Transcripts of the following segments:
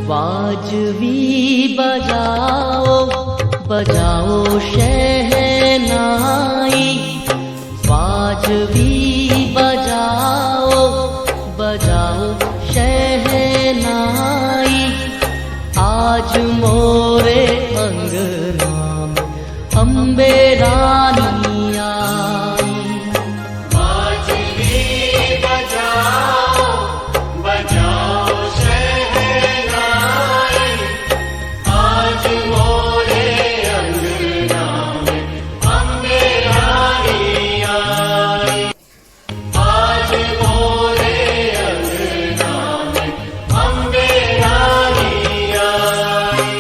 वाजवी बजाओ बजाओ शहनाई, वाजवी बजाओ बजाओ शहनाई। आज मोरे अंगना में अम्बे रानी आई। वाजवी बजाओ बजाओ शहनाई, आज मोरे अंगना में अम्बे रानी आई। आज मोरे अंगना में अम्बे रानी आई।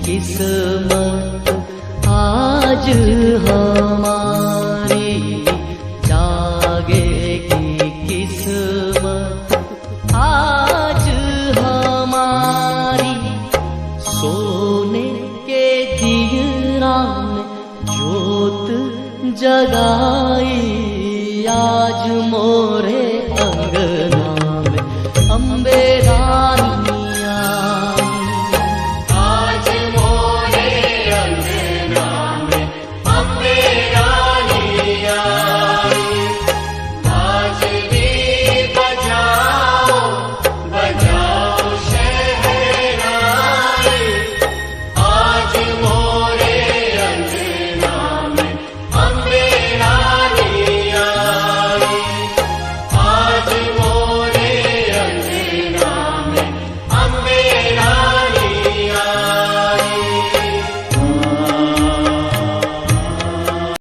किस्मत आज हमारी, जागेगी किस्मत आज हमारी। सोने के दियरा में जोत जगाई, आज मोरे